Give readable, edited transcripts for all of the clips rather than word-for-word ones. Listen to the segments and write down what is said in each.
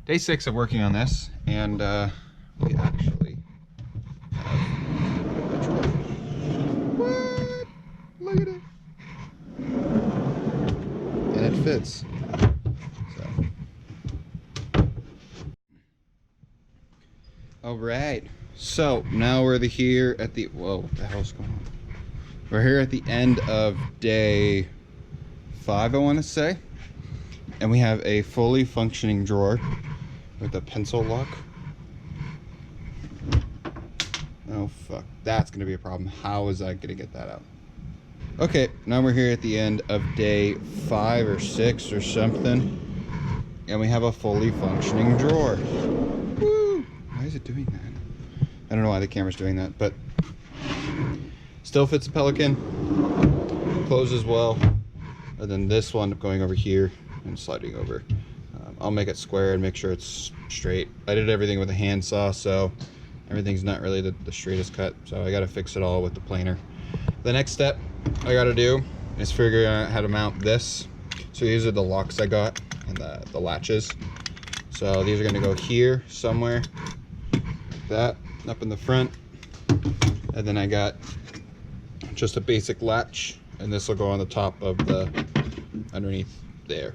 day 6 of working on this, and we actually have a drawer. What? Look at it. And it fits. Alright, so now we're here at the, whoa, what the hell's going on? We're here at the end of day 5, I want to say. And we have a fully functioning drawer with a pencil lock. Oh fuck, that's going to be a problem. How is I going to get that out? Okay, now we're here at the end of day 5 or 6 or something. And we have a fully functioning drawer. Woo! Why is it doing that? I don't know why the camera's doing that, but still fits a Pelican, closes well, and then this one going over here and sliding over. I'll make it square and make sure it's straight. I did everything with a handsaw, so everything's not really the straightest cut, so I gotta fix it all with the planer. The next step I gotta do is figure out how to mount this. So these are the locks I got and the latches. So these are gonna go here somewhere, that up in the front, and then I got just a basic latch, and this will go on the top of the underneath there,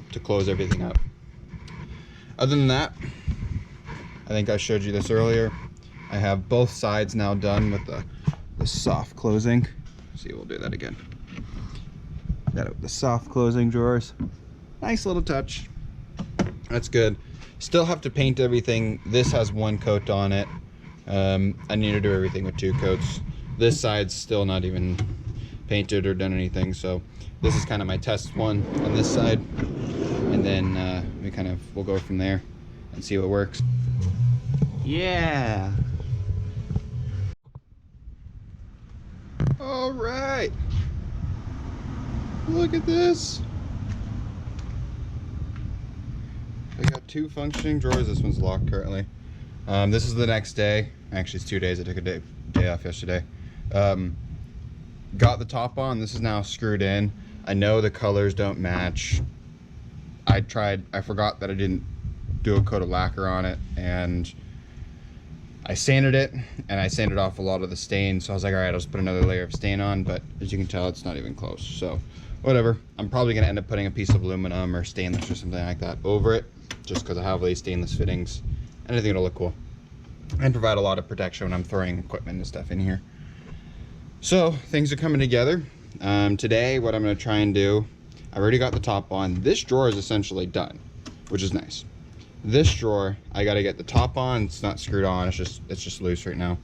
to close everything up. Other than that, I think I showed you this earlier, I have both sides now done with the soft closing. See, we'll do that again. Got it with the soft closing drawers. Nice little touch. That's good. Still have to paint everything. This has 1 coat on it. I need to do everything with 2 coats. This side's still not even painted or done anything, so this is kind of my test one on this side, and then we'll go from there and see what works. Yeah. All right. Look at this. I got 2 functioning drawers. This one's locked currently. This is the next day. Actually, it's 2 days. I took a day off yesterday. Got the top on. This is now screwed in. I know the colors don't match. I forgot that I didn't do a coat of lacquer on it, and I sanded it, and I sanded off a lot of the stain, so I was like, all right, I'll just put another layer of stain on, but as you can tell, it's not even close, so whatever. I'm probably gonna end up putting a piece of aluminum or stainless or something like that over it, just because I have these stainless fittings, and I think it'll look cool and provide a lot of protection when I'm throwing equipment and stuff in here. So things are coming together. Today, what I'm gonna try and do, I've already got the top on. This drawer is essentially done, which is nice. This drawer, I gotta get the top on. It's not screwed on, it's just loose right now.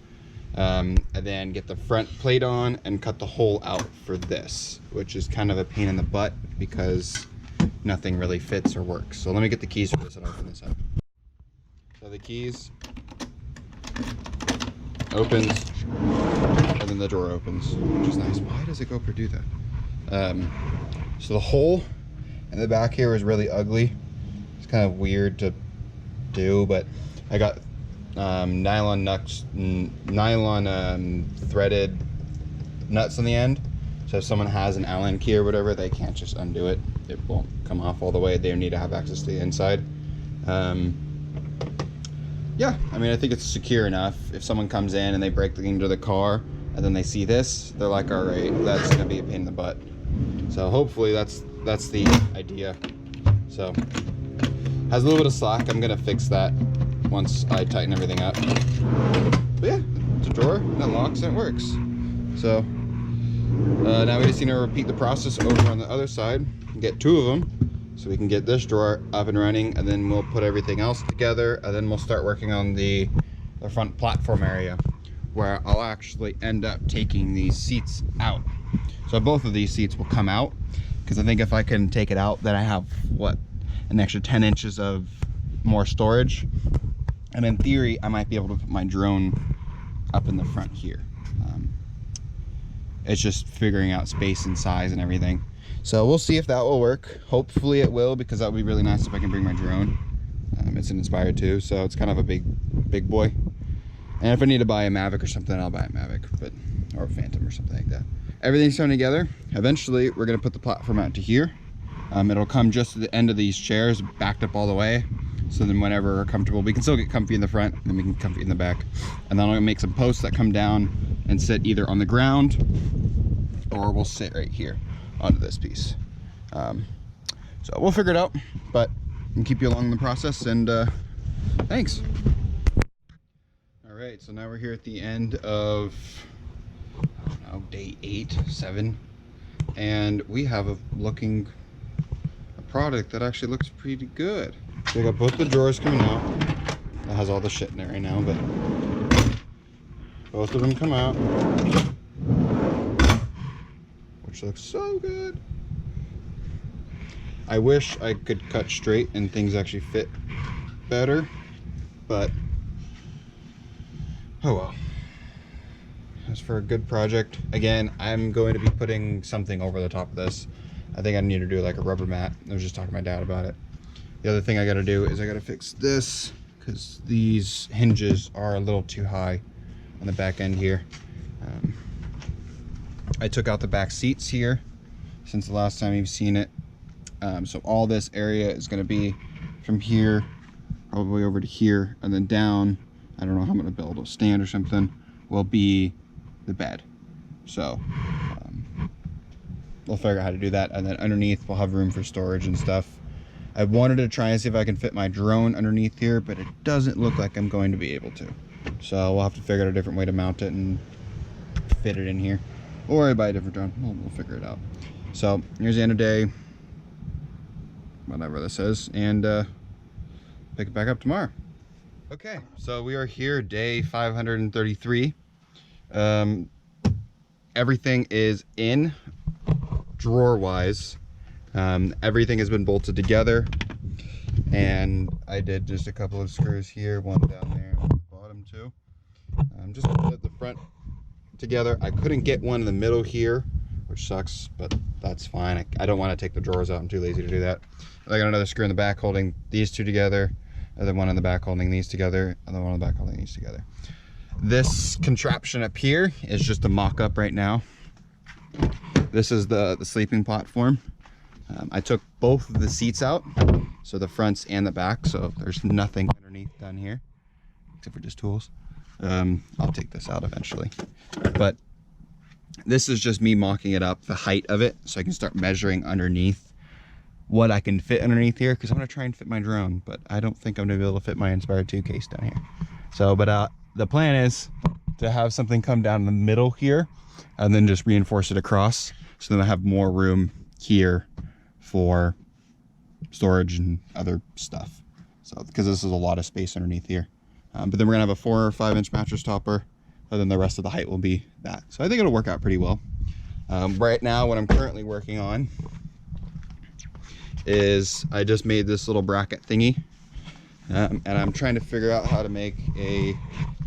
And then get the front plate on and cut the hole out for this, which is kind of a pain in the butt because nothing really fits or works. So let me get the keys for this and open this up. So the keys opens, and then the drawer opens, which is nice. Why does a GoPro do that? So the hole in the back here is really ugly. It's kind of weird to do, but I got nylon threaded nuts on the end, so if someone has an Allen key or whatever, they can't just undo it. It won't come off all the way. They need to have access to the inside. Yeah, I mean, I think it's secure enough. If someone comes in and they break into the car and then they see this, they're like, all right, that's gonna be a pain in the butt. So hopefully that's the idea. So has a little bit of slack. I'm gonna fix that once I tighten everything up. But yeah, it's a drawer and it locks and it works. So now we just need to repeat the process over on the other side, get 2 of them, so we can get this drawer up and running, and then we'll put everything else together, and then we'll start working on the front platform area, where I'll actually end up taking these seats out. So both of these seats will come out, because I think if I can take it out, then I have, what, an extra 10 inches of more storage. And in theory, I might be able to put my drone up in the front here. It's just figuring out space and size and everything. So we'll see if that will work. Hopefully it will, because that would be really nice if I can bring my drone. It's an Inspire 2, so it's kind of a big boy. And if I need to buy a Mavic or something, I'll buy a Mavic, or a Phantom or something like that. Everything's coming together. Eventually, we're gonna put the platform out to here, It'll come just to the end of these chairs, backed up all the way. So then whenever we're comfortable, we can still get comfy in the front, and then we can get comfy in the back. And then I'll make some posts that come down and sit either on the ground, or we'll sit right here onto this piece. So we'll figure it out, but I'll keep you along in the process, and thanks. All right, so now we're here at the end of, I don't know, day 8, 7, and we have a product that actually looks pretty good. So we got both the drawers coming out. That has all the shit in there right now, but both of them come out, which looks so good. I wish I could cut straight and things actually fit better, but oh well. As for a good project, again, I'm going to be putting something over the top of this. I think I need to do like a rubber mat. I was just talking to my dad about it. The other thing I got to do is I got to fix this, because these hinges are a little too high on the back end here. I took out the back seats here since the last time you've seen it. So all this area is going to be from here probably over to here, and then down, I don't know how I'm going to build a stand or something, will be the bed. So we'll figure out how to do that, and then underneath we'll have room for storage and stuff. I wanted to try and see if I can fit my drone underneath here, but it doesn't look like I'm going to be able to. So we'll have to figure out a different way to mount it and fit it in here, or I buy a different drone. We'll figure it out. So here's the end of day, whatever this is, and pick it back up tomorrow. Okay, so we are here, day 533. Everything is in drawer wise. Everything has been bolted together, and I did just a couple of screws here, one down there, one at the bottom too. Just to put the front together. I couldn't get one in the middle here, which sucks, but that's fine. I don't want to take the drawers out. I'm too lazy to do that. I got another screw in the back holding these two together, and then one in the back holding these together, and then one in the back holding these together. This contraption up here is just a mock-up right now. This is the sleeping platform. I took both of the seats out, so the fronts and the back, so there's nothing underneath down here except for just tools. I'll take this out eventually, but this is just me mocking it up, the height of it, so I can start measuring underneath what I can fit underneath here, because I'm going to try and fit my drone, but I don't think I'm going to be able to fit my Inspire 2 case down here. So, but the plan is to have something come down the middle here and then just reinforce it across, so then I have more room here for storage and other stuff. So, because this is a lot of space underneath here. But then we're gonna have a 4 or 5 inch mattress topper, and then the rest of the height will be that. So I think it'll work out pretty well. Right now, what I'm currently working on is I just made this little bracket thingy, and I'm trying to figure out how to make a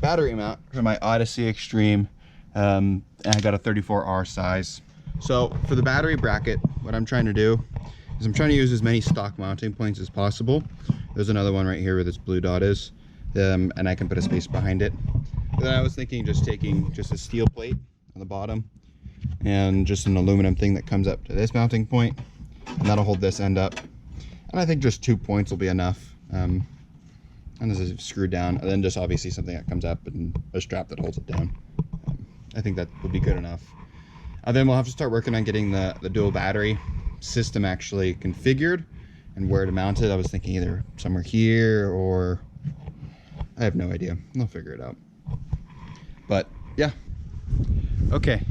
battery mount for my Odyssey Extreme, and I got a 34R size. So for the battery bracket, what I'm trying to do is I'm trying to use as many stock mounting points as possible. There's another one right here where this blue dot is, and I can put a space behind it. And then I was thinking just taking just a steel plate on the bottom and just an aluminum thing that comes up to this mounting point, and that'll hold this end up. And I think just 2 points will be enough. And this is screwed down, and then just obviously something that comes up and a strap that holds it down. I think that would be good enough. And then we'll have to start working on getting the dual battery system actually configured and where to mount it. I was thinking either somewhere here, or I have no idea. I'll figure it out. But yeah. Okay.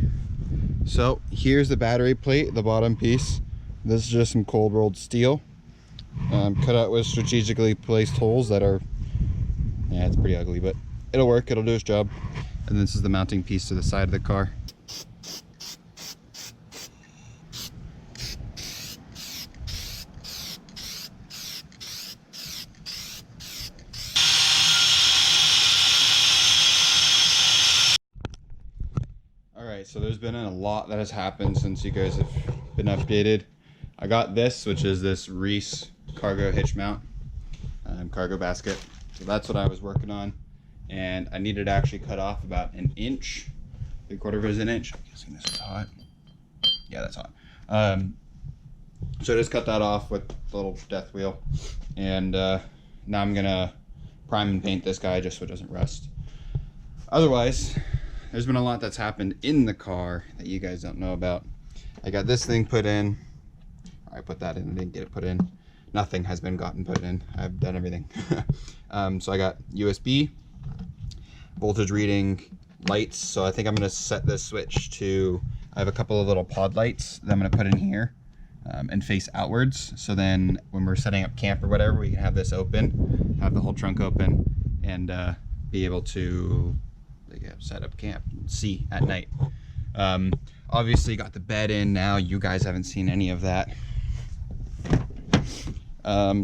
So here's the battery plate, the bottom piece. This is just some cold rolled steel, cut out with strategically placed holes that are, yeah, it's pretty ugly, but it'll work. It'll do its job. And this is the mounting piece to the side of the car. Alright, so there's been a lot that has happened since you guys have been updated. I got this, which is this Reese cargo hitch mount, cargo basket. So that's what I was working on. And I needed to actually cut off about an inch, 3/4 of an inch. I'm guessing this is hot. Yeah, that's hot. So I just cut that off with the little death wheel. And now I'm gonna prime and paint this guy just so it doesn't rust. Otherwise, there's been a lot that's happened in the car that you guys don't know about. I got this thing put in. I put that in, I didn't get it put in. Nothing has been gotten put in. I've done everything. So I got USB, voltage reading, lights. So I think I'm gonna set this switch to, I have a couple of little pod lights that I'm gonna put in here and face outwards. So then when we're setting up camp or whatever, we can have this open, have the whole trunk open, and be able to set up camp and see at night. Obviously got the bed in now. You guys haven't seen any of that.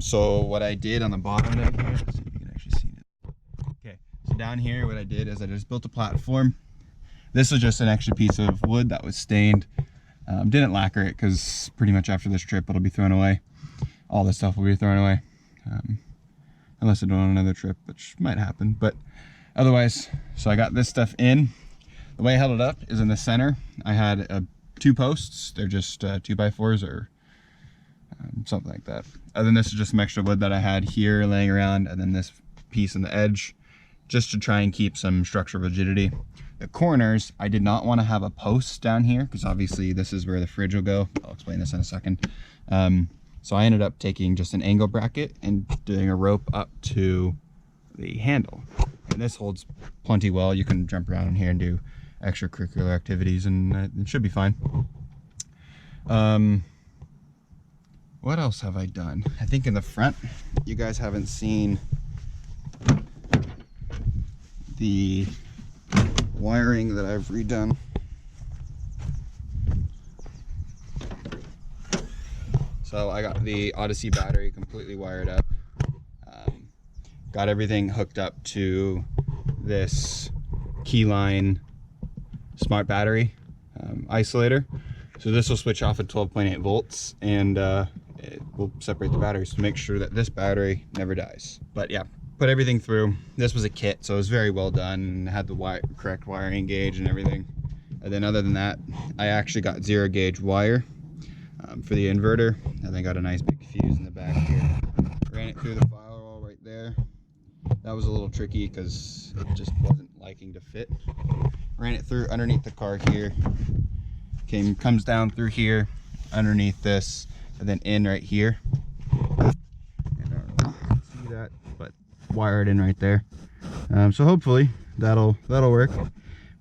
So what I did on the bottom down here, let's see if you can actually see it. Okay, so down here what I did is I just built a platform. This was just an extra piece of wood that was stained. Didn't lacquer it because pretty much after this trip it'll be thrown away. All this stuff will be thrown away. Unless I do it on another trip, which might happen, but otherwise, so I got this stuff in. The way I held it up is in the center. I had 2 posts. They're just 2x4s or something like that. Other than this is just some extra wood that I had here laying around, and then this piece on the edge, just to try and keep some structural rigidity. The corners, I did not want to have a post down here because obviously this is where the fridge will go. I'll explain this in a second. So I ended up taking just an angle bracket and doing a rope up to the handle. And this holds plenty well. You can jump around in here and do extracurricular activities, and it should be fine. What else have I done? I think in the front, you guys haven't seen the wiring that I've redone. So I got the Odyssey battery completely wired up. Got everything hooked up to this Keyline smart battery isolator. So this will switch off at 12.8 volts, and it will separate the batteries to make sure that this battery never dies. But yeah, put everything through. This was a kit, so it was very well done and had the correct wiring gauge and everything. And then other than that, I actually got 0 gauge wire for the inverter, and then got a nice big fuse in the back here. Ran it through the firewall right there. That was a little tricky because it just wasn't liking to fit. Ran it through underneath the car here. Comes down through here, underneath this, and then in right here. And I don't know if you can see that, but wired in right there. So hopefully that'll work.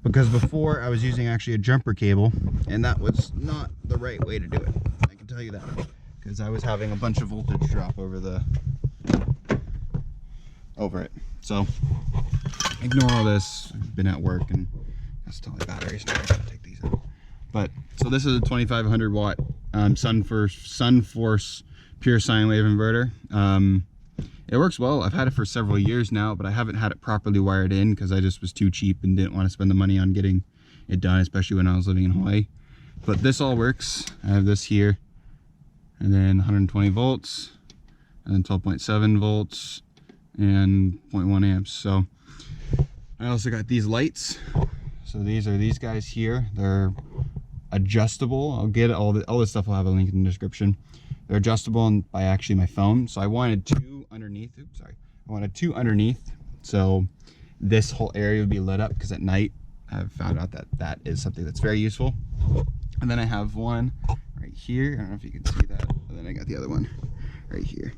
Because before I was using actually a jumper cable, and that was not the right way to do it. I can tell you that, because I was having a bunch of voltage drop over it. So ignore all this. I've been at work and that's totally batteries. Now I gotta take these out. But so this is a 2500 watt Sunforce pure sine wave inverter. It works well. I've had it for several years now, but I haven't had it properly wired in because I just was too cheap and didn't want to spend the money on getting it done, especially when I was living in Hawaii. But this all works. I have this here, and then 120 volts, and then 12.7 volts, and 0.1 amps. So I also got these lights. So these are these guys here. They're adjustable. I'll get all this stuff. Will have a link in the description. They're adjustable by actually my phone. So I wanted 2 underneath. Oops, sorry. I wanted 2 underneath. So this whole area would be lit up, because at night I've found out that that is something that's very useful. And then I have one right here. I don't know if you can see that. And then I got the other one right here.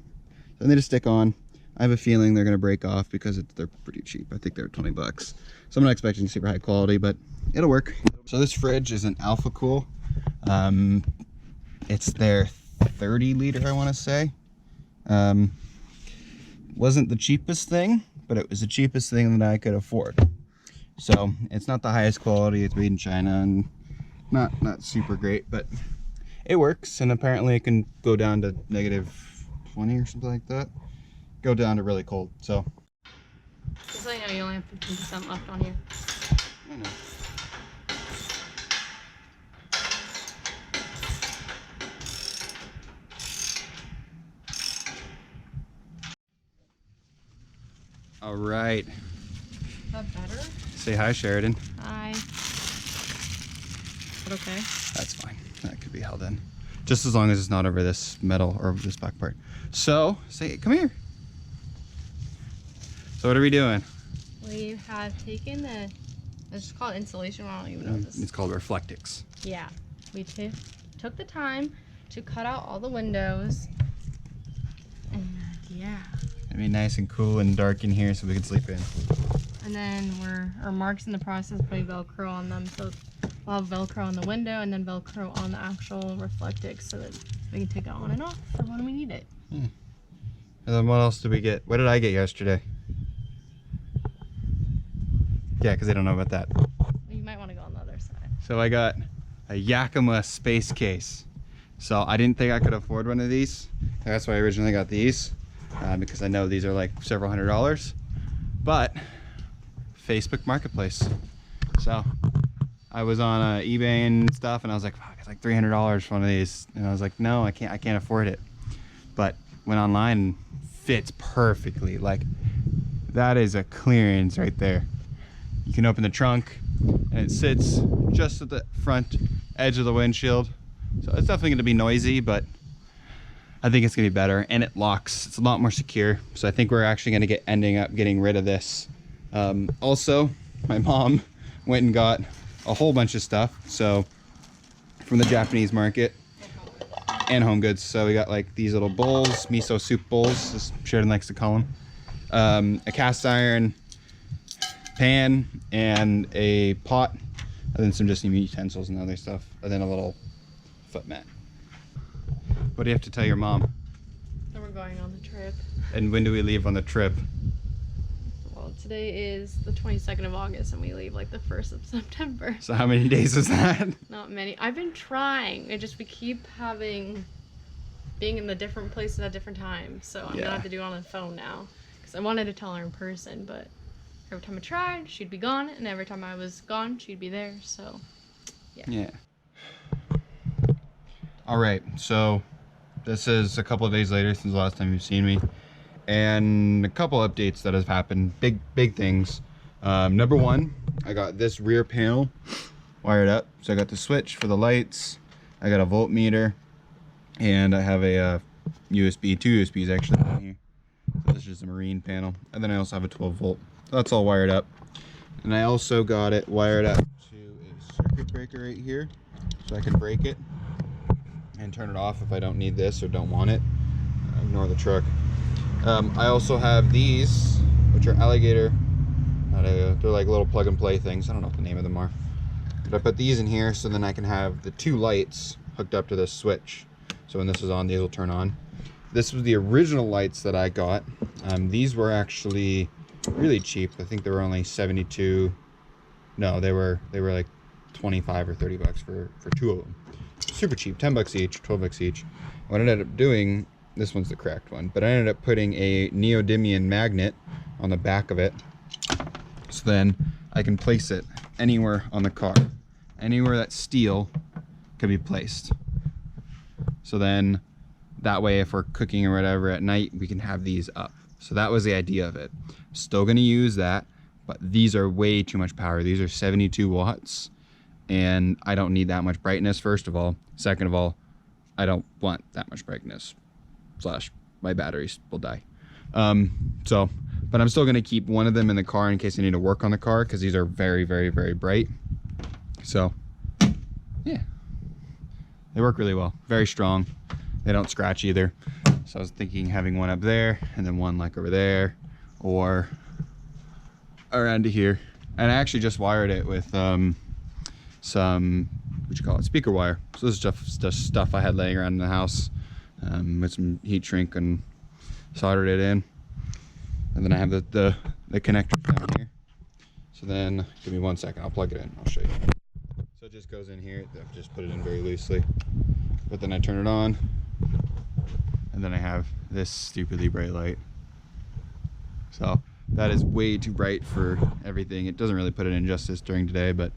So they just stick on. I have a feeling they're going to break off because they're pretty cheap. I think they're 20 bucks. So I'm not expecting super high quality, but it'll work. So this fridge is an Alpha Cool. It's their 30 liter, I want to say. Wasn't the cheapest thing, but it was the cheapest thing that I could afford. So it's not the highest quality. It's made in China and not super great, but it works. And apparently it can go down to -20 or something like that. Go down to really cold. So just so you know, you only have 15% left on here. I know. All right. Is that better? Say hi, Sheridan. Hi. Is that okay? That's fine. That could be held in. Just as long as it's not over this metal or over this back part. So, come here. So what are we doing? We have taken it's called insulation. I don't even know what this is. It's called Reflectix. Yeah. We took the time to cut out all the windows. And yeah. It'd be nice and cool and dark in here so we can sleep in. And then Mark's in the process of putting Velcro on them. So we'll have Velcro on the window and then Velcro on the actual Reflectix so that we can take it on and off for when we need it. And then what else did we get? What did I get yesterday? Yeah, because I don't know about that. You might want to go on the other side. So I got a Yakima space case. So I didn't think I could afford one of these. That's why I originally got these. Because I know these are like several $100s. But Facebook Marketplace. So I was on eBay and stuff, and I was like, fuck, it's like $300 for one of these. And I was like, no, I can't afford it. But went online and fits perfectly. Like, that is a clearance right there. You can open the trunk and it sits just at the front edge of the windshield. So it's definitely going to be noisy, but I think it's going to be better. And it locks. It's a lot more secure. So I think we're actually going to ending up getting rid of this. Also, my mom went and got a whole bunch of stuff. So from the Japanese market and Home Goods. So we got like these little bowls, miso soup bowls, as Sheridan likes to call them. A cast iron pan and a pot, and then some just utensils and other stuff, and then a little foot mat. What do you have to tell your mom? Then we're going on the trip. And when do we leave on the trip? Well, today is the 22nd of August and we leave like the 1st of September. So how many days is that? Not many. I've been trying. We keep being in the different places at different times. So I'm gonna have to do it on the phone now. Because I wanted to tell her in person, but every time I tried, she'd be gone, and every time I was gone, she'd be there, so yeah. All right, so this is a couple of days later since the last time you've seen me, and a couple updates that have happened, big things. Number one, I got this rear panel wired up, so I got the switch for the lights, I got a voltmeter, and I have a USB, two USBs actually in here. So this is just a marine panel, and then I also have a 12 volt. That's all wired up. And I also got it wired up to a circuit breaker right here, so I can break it and turn it off if I don't need this or don't want it. Ignore the truck. I also have these, which are alligator, they're like little plug and play things. I don't know what the name of them are. But I put these in here so then I can have the two lights hooked up to this switch. So when this is on, these will turn on. This was the original lights that I got. These were actually really cheap. I think they were only 72. No, they were like 25 or 30 bucks for two of them. Super cheap, 10 bucks each, 12 bucks each. What I ended up doing, this one's the cracked one, but I ended up putting a neodymium magnet on the back of it, so then I can place it anywhere on the car. Anywhere that steel can be placed. So then that way if we're cooking or whatever at night, we can have these up. So that was the idea of it. Still gonna use that, but these are way too much power. These are 72 watts, and I don't need that much brightness, first of all. Second of all, I don't want that much brightness, / my batteries will die. But I'm still gonna keep one of them in the car in case I need to work on the car, because these are very, very, very bright. So, yeah. They work really well, very strong. They don't scratch either. So I was thinking having one up there and then one like over there or around to here. And I actually just wired it with some, speaker wire. So this is just stuff I had laying around in the house with some heat shrink and soldered it in. And then I have the connector down here. So then, give me 1 second, I'll plug it in, I'll show you. So it just goes in here, I've just put it in very loosely. But then I turn it on, and then I have this stupidly bright light. So that is way too bright for everything. It doesn't really put it in justice during today, but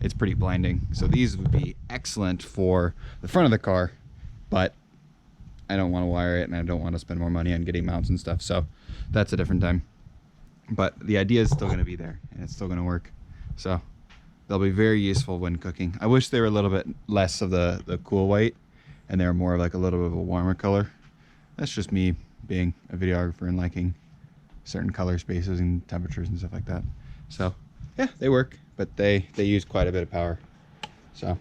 it's pretty blinding. So these would be excellent for the front of the car, but I don't want to wire it and I don't want to spend more money on getting mounts and stuff. So that's a different time. But the idea is still going to be there and it's still going to work. So they'll be very useful when cooking. I wish they were a little bit less of the cool white, and they're more like a little bit of a warmer color. That's just me being a videographer and liking certain color spaces and temperatures and stuff like that. So yeah, they work, but they use quite a bit of power. So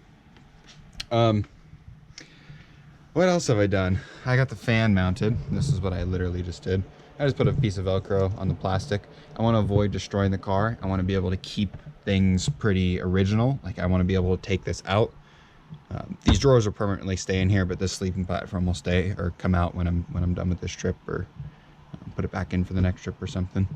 what else have I done? I got the fan mounted. This is what I literally just did. I just put a piece of Velcro on the plastic. I want to avoid destroying the car. I want to be able to keep things pretty original. Like I want to be able to take this out. These drawers will permanently stay in here, but this sleeping platform will stay or come out when I'm done with this trip, or put it back in for the next trip or something.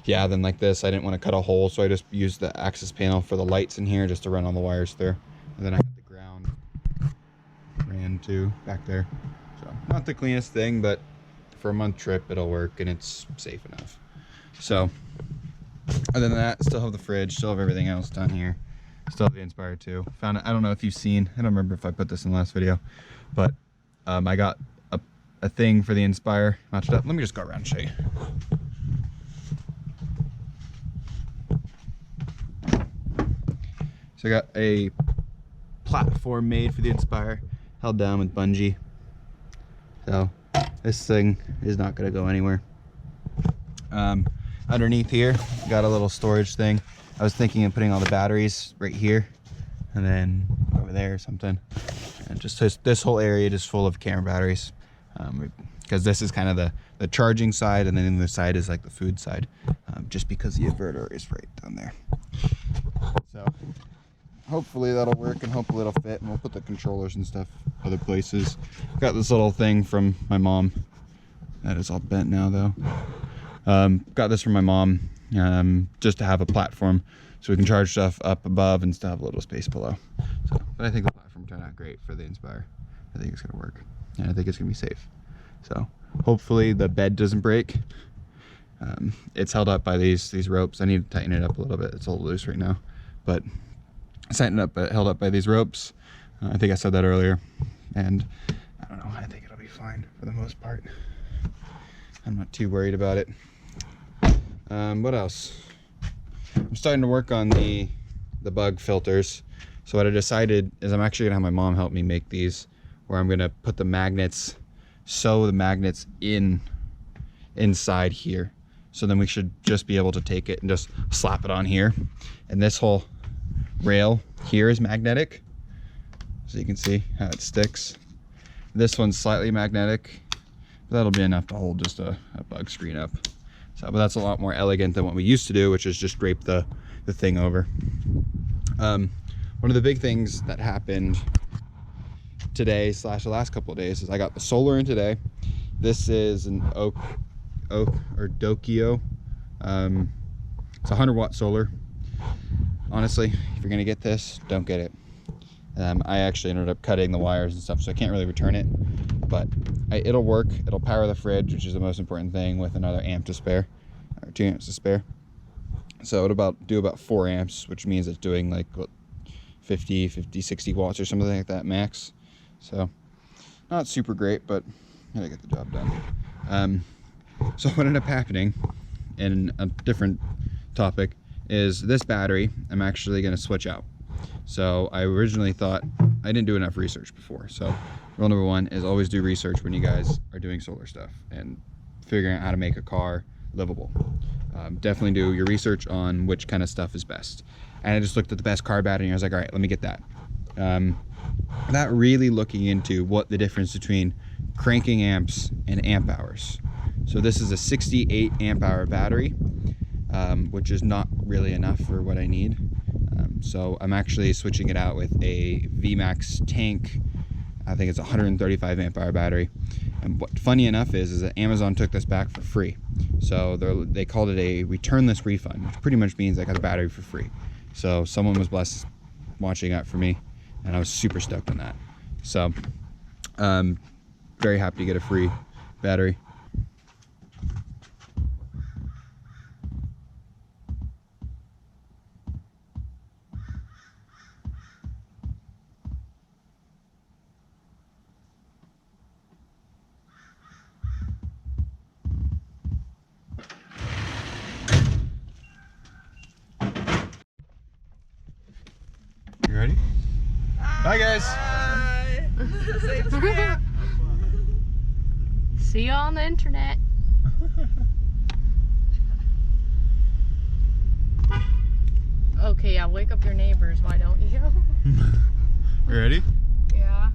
Yeah, then like this, I didn't want to cut a hole, so I just used the access panel for the lights in here just to run all the wires through. And then I got the ground ran to back there. So not the cleanest thing, but for a month trip it'll work and it's safe enough. So other than that, still have the fridge, still have everything else down here. Still have the Inspire 2. Found it, I don't know if you've seen, I don't remember if I put this in the last video, but I got a thing for the Inspire matched up. Let me just go around and show you. So I got a platform made for the Inspire, held down with bungee. So this thing is not going to go anywhere. Underneath here, got a little storage thing. I was thinking of putting all the batteries right here and then over there or something. And just this whole area just full of camera batteries. Because this is kind of the charging side, and then the side is like the food side. Just because the inverter is right down there. So hopefully that'll work and hopefully it'll fit, and we'll put the controllers and stuff other places. Got this little thing from my mom. That is all bent now though. Got this from my mom just to have a platform so we can charge stuff up above and still have a little space below. So, but I think the platform turned out great for the Inspire. I think it's gonna work, and I think it's gonna be safe. So hopefully the bed doesn't break. It's held up by these ropes. I need to tighten it up a little bit. It's a little loose right now, but it's tightened up, but held up by these ropes. I think I said that earlier, and I don't know, I think it'll be fine for the most part. I'm not too worried about it. What else? I'm starting to work on the bug filters. So what I decided is I'm actually gonna have my mom help me make these, where I'm gonna put the magnets, sew the magnets inside here. So then we should just be able to take it and just slap it on here. And this whole rail here is magnetic, so you can see how it sticks. This one's slightly magnetic, but that'll be enough to hold just a bug screen up. So, but that's a lot more elegant than what we used to do, which is just drape the thing over. One of the big things that happened today / the last couple of days is I got the solar in today. This is an oak or Dokio. It's a 100-watt solar. Honestly, if you're gonna get this, don't get it. I actually ended up cutting the wires and stuff, so I can't really return it, but it'll work. It'll power the fridge, which is the most important thing, with another amp to spare, or 2 amps to spare. So it'll do about 4 amps, which means it's doing like what, 50, 60 watts or something like that max. So not super great, but I gotta get the job done. So what ended up happening, in a different topic, is this battery I'm actually going to switch out. So I originally thought, I didn't do enough research before. So rule number 1 is always do research when you guys are doing solar stuff and figuring out how to make a car livable. Definitely do your research on which kind of stuff is best. And I just looked at the best car battery and I was like, all right, let me get that. Not really looking into what the difference between cranking amps and amp hours. So this is a 68 amp hour battery, which is not really enough for what I need. So I'm actually switching it out with a VMAX tank. I think it's a 135 amp hour battery. And what funny enough is that Amazon took this back for free. So they called it a returnless refund, which pretty much means I got the battery for free. So someone was blessed watching out for me, and I was super stoked on that. So very happy to get a free battery. You ready? Bye, guys. Bye. Safe trip. See you on the internet. Okay, yeah, wake up your neighbors, why don't you? Ready? Yeah.